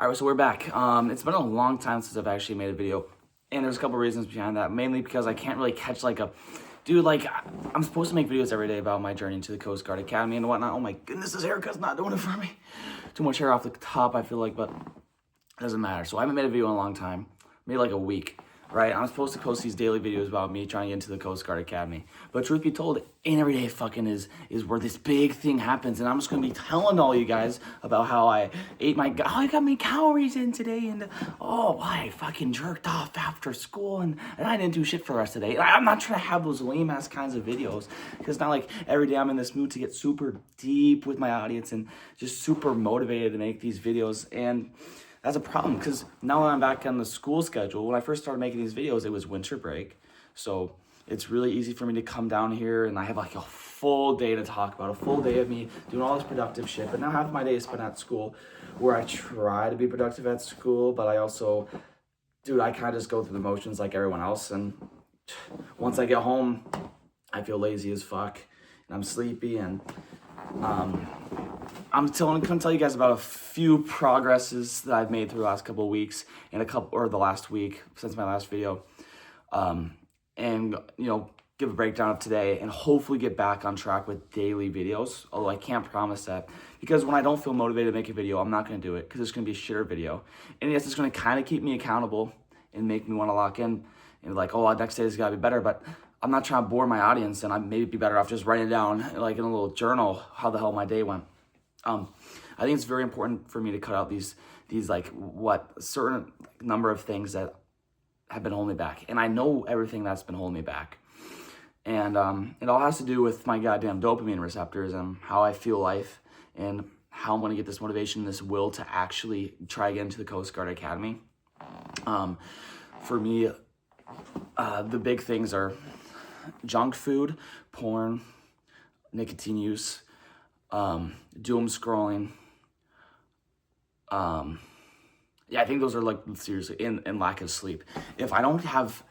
All right, so we're back. It's been a long time since I've actually made a video, and there's a couple reasons behind that. Mainly because I can't really catch I'm supposed to make videos every day about my journey to the Coast Guard Academy and whatnot. Oh my goodness, this haircut's not doing it for me. Too much hair off the top, I feel like, but it doesn't matter. So I haven't made a video in a long time, maybe like a week. Right, I'm supposed to post these daily videos about me trying to get into the Coast Guard Academy. But truth be told, ain't every day fucking is where this big thing happens. And I'm just gonna be telling all you guys about how I got my calories in today, and I fucking jerked off after school, and I didn't do shit for the rest of the day. I'm not trying to have those lame ass kinds of videos, because it's not like every day I'm in this mood to get super deep with my audience and just super motivated to make these videos. And that's a problem, because now that I'm back on the school schedule, when I first started making these videos, it was winter break. So it's really easy for me to come down here and I have like a full day to talk about, a full day of me doing all this productive shit. But now half my day is spent at school, where I try to be productive at school, but I also, I kind of just go through the motions like everyone else. And once I get home, I feel lazy as fuck and I'm sleepy, and I'm going to tell you guys about a few progresses that I've made through the last couple of weeks and the last week since my last video. And give a breakdown of today and hopefully get back on track with daily videos. Although I can't promise that, because when I don't feel motivated to make a video, I'm not going to do it, because it's going to be a shitter video. And yes, it's going to kind of keep me accountable and make me want to lock in and like, next day has got to be better. But I'm not trying to bore my audience, and I maybe be better off just writing down like in a little journal how the hell my day went. I think it's very important for me to cut out these certain number of things that have been holding me back. And I know everything that's been holding me back. And it all has to do with my goddamn dopamine receptors and how I feel life and how I'm going to get this motivation, this will to actually try again to the Coast Guard Academy. For me, the big things are junk food, porn, nicotine use, doom scrolling. I think those are like seriously, and lack of sleep. If I don't have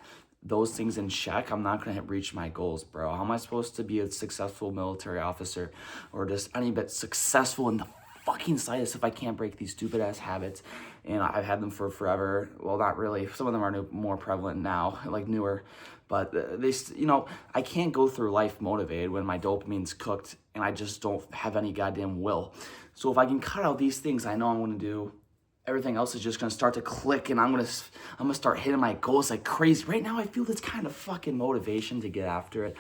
those things in check, I'm not gonna reach my goals, bro. How am I supposed to be a successful military officer or just any bit successful in the fucking slightest if I can't break these stupid ass habits? And I've had them for forever. Well, not really. Some of them are more prevalent now, like newer. But I can't go through life motivated when my dopamine's cooked and I just don't have any goddamn will. So if I can cut out these things I know I'm gonna do, everything else is just gonna start to click, and I'm gonna start hitting my goals like crazy. Right now I feel this kind of fucking motivation to get after it,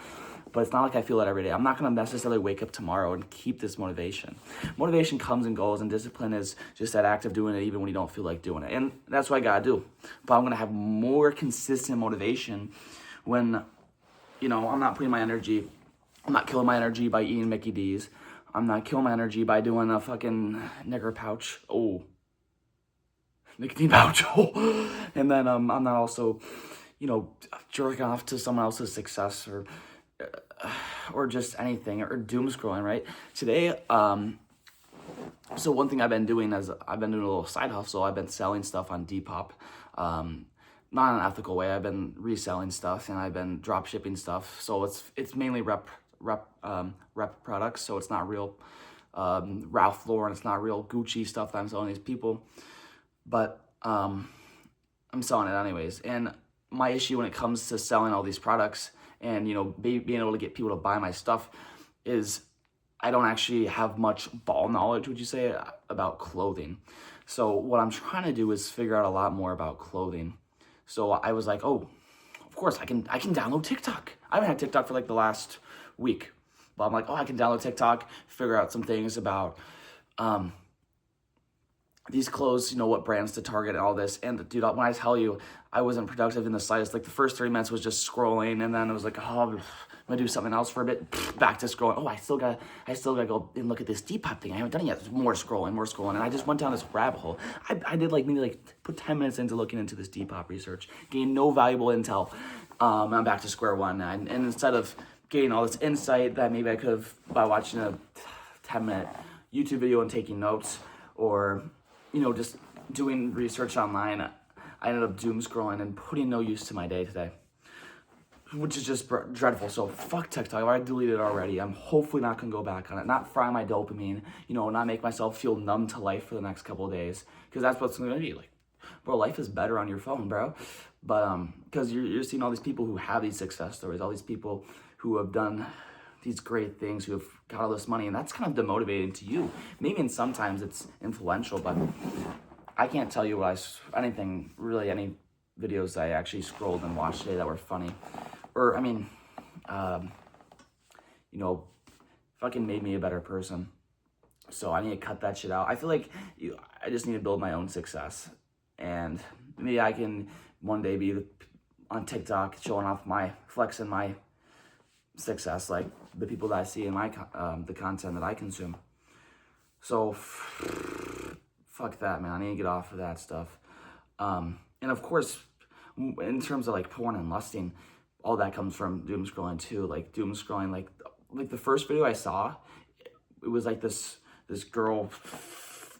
but it's not like I feel it every day. I'm not gonna necessarily wake up tomorrow and keep this motivation. Motivation comes and goes, and discipline is just that act of doing it even when you don't feel like doing it. And that's what I gotta do. But I'm gonna have more consistent motivation when, I'm not killing my energy by eating Mickey D's. I'm not killing my energy by doing a fucking nigger pouch. Nicotine pouch. And then I'm not also, jerking off to someone else's success or just anything, or doom scrolling, right? Today, so one thing I've been doing is I've been doing a little side hustle. I've been selling stuff on Depop. Not in an ethical way. I've been reselling stuff and I've been drop shipping stuff. So it's mainly rep products. So it's not real Ralph Lauren. It's not real Gucci stuff that I'm selling these people. But I'm selling it anyways. And my issue when it comes to selling all these products and being able to get people to buy my stuff is I don't actually have much ball knowledge, would you say, about clothing. So what I'm trying to do is figure out a lot more about clothing. So I was like, of course I can download TikTok. I haven't had TikTok for like the last week, but I'm like, I can download TikTok, figure out some things about these clothes, what brands to target and all this. And dude, when I tell you, I wasn't productive in the slightest. Like the first 3 minutes was just scrolling, and then it was like, I'm gonna do something else for a bit. Back to scrolling. I still gotta go and look at this Depop thing. I haven't done it yet. More scrolling, and I just went down this rabbit hole. I did put 10 minutes into looking into this Depop research, gained no valuable intel. I'm back to square one, and instead of getting all this insight that maybe I could have by watching a 10-minute YouTube video and taking notes, or just doing research online, I ended up doom scrolling and putting no use to my day today. which is just dreadful. So fuck TikTok. If I deleted it already, I'm hopefully not gonna go back on it. Not fry my dopamine, you know, not make myself feel numb to life for the next couple of days, because that's what's gonna be like. Bro, life is better on your phone, bro. But because you're seeing all these people who have these success stories, all these people who have done these great things, who have got all this money, and that's kind of demotivating to you. Maybe and sometimes it's influential, but I can't tell you what anything really, any videos I actually scrolled and watched today that were funny, or I mean, you know, fucking made me a better person. So I need to cut that shit out. I feel like I just need to build my own success, and maybe I can one day be on TikTok showing off flexing my success, like the people that I see in my the content that I consume. So fuck that, man. I need to get off of that stuff. And of course, in terms of like porn and lusting, all that comes from doom scrolling too. Like doom scrolling, like the first video I saw, it was like this girl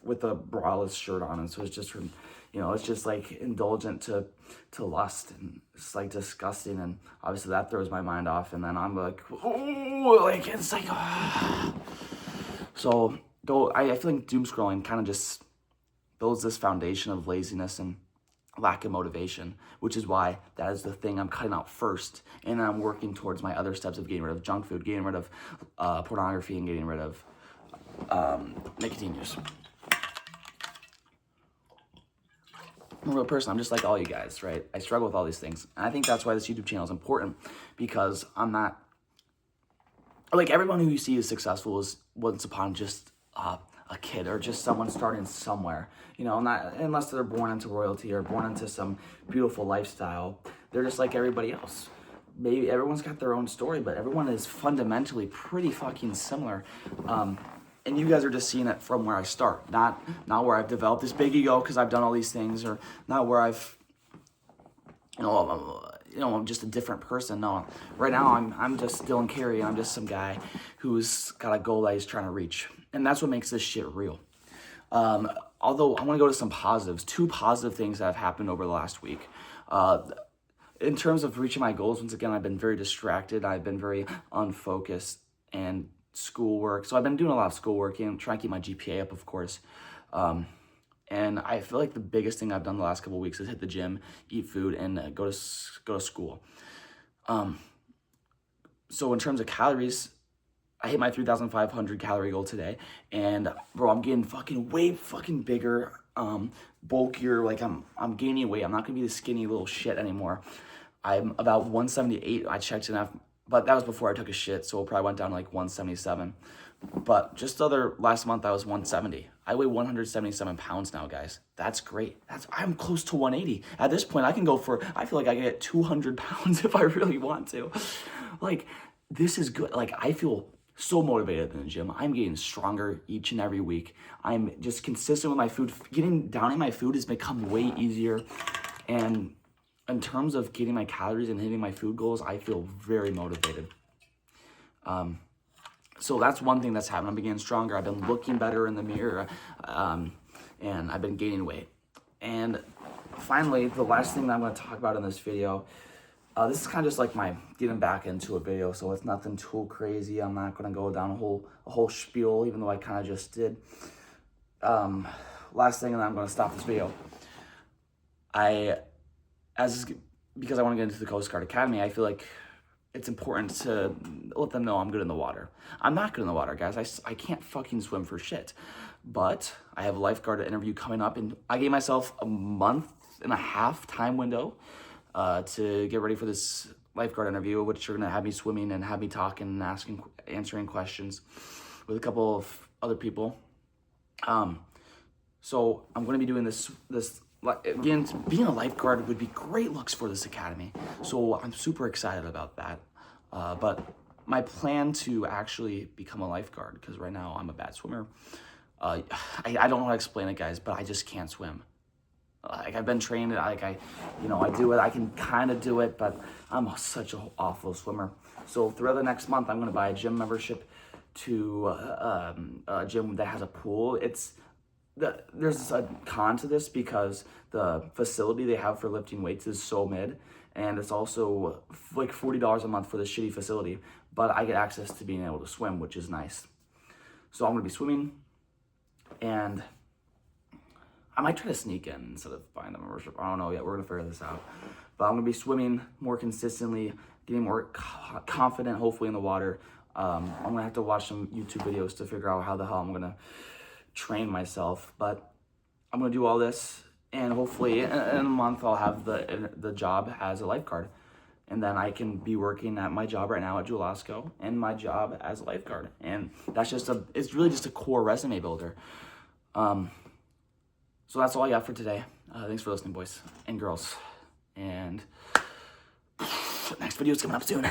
with a braless shirt on, and so it's just from, you know, it's just like indulgent to lust, and it's like disgusting, and obviously that throws my mind off, and then I'm like, oh, like it's like, so though I feel like doom scrolling kind of just builds this foundation of laziness and lack of motivation, which is why that is the thing I'm cutting out first, and then I'm working towards my other steps of getting rid of junk food, getting rid of pornography, and getting rid of nicotine use. I'm a real person. I'm just like all you guys, right? I struggle with all these things. And I think that's why this YouTube channel is important, because I'm not, like, everyone who you see is successful is once upon just a kid, or just someone starting somewhere, you know, not unless they're born into royalty or born into some beautiful lifestyle. They're just like everybody else. Maybe everyone's got their own story, but everyone is fundamentally pretty fucking similar. And you guys are just seeing it from where I start, not where I've developed this big ego because I've done all these things, or not where I've, I'm just a different person. No, right now I'm just Dylan Carey, and I'm just some guy who's got a goal that he's trying to reach, and that's what makes this shit real. Although I want to go to some positives, 2 positive things that have happened over the last week. In terms of reaching my goals, once again, I've been very distracted. I've been very unfocused, and schoolwork. So I've been doing a lot of schoolwork and trying to keep my GPA up, of course. And I feel like the biggest thing I've done the last couple of weeks is hit the gym, eat food, and go to school. So in terms of calories, I hit my 3,500 calorie goal today, and bro, I'm getting way bigger, bulkier. Like I'm gaining weight. I'm not gonna be the skinny little shit anymore. I'm about 178. I checked enough. But that was before I took a shit, so it probably went down to like 177. But just last month I was 170. I weigh 177 pounds now, guys. That's great. I'm close to 180. At this point, I feel like I can get 200 pounds if I really want to. Like, this is good. Like, I feel so motivated in the gym. I'm getting stronger each and every week. I'm just consistent with my food. Getting down in my food has become way easier. And in terms of getting my calories and hitting my food goals, I feel very motivated. So that's one thing that's happened. I'm getting stronger. I've been looking better in the mirror, and I've been gaining weight. And finally, the last thing that I'm going to talk about in this video, this is kind of just like my getting back into a video, so it's nothing too crazy. I'm not going to go down a whole spiel, even though I kind of just did. Last thing, and then I'm going to stop this video. Because I want to get into the Coast Guard Academy, I feel like it's important to let them know I'm good in the water. I'm not good in the water, guys. I can't fucking swim for shit. But I have a lifeguard interview coming up, and I gave myself a month and a half time window to get ready for this lifeguard interview, which are going to have me swimming and have me talking and answering questions with a couple of other people. So I'm going to be doing this. Again, being a lifeguard would be great looks for this academy, so I'm super excited about that. But my plan to actually become a lifeguard, because right now I'm a bad swimmer. I don't know how to explain it, guys, but I just can't swim. Like, I've been trained, I do it. I can kind of do it, but I'm such an awful swimmer. So throughout the next month, I'm going to buy a gym membership to a gym that has a pool. there's a con to this because the facility they have for lifting weights is so mid, and it's also like $40 a month for this shitty facility, but I get access to being able to swim, which is nice. So I'm gonna be swimming, and I might try to sneak in instead of buying a membership. I don't know yet. We're gonna figure this out. But I'm gonna be swimming more consistently, getting more confident, hopefully, in the water. I'm gonna have to watch some YouTube videos to figure out how the hell I'm gonna train myself. But I'm gonna do all this, and hopefully in a month I'll have the job as a lifeguard. And then I can be working at my job right now at Julasco and my job as a lifeguard. And that's it's really just a core resume builder. So that's all I got for today. Thanks for listening, boys and girls. And next video is coming up soon.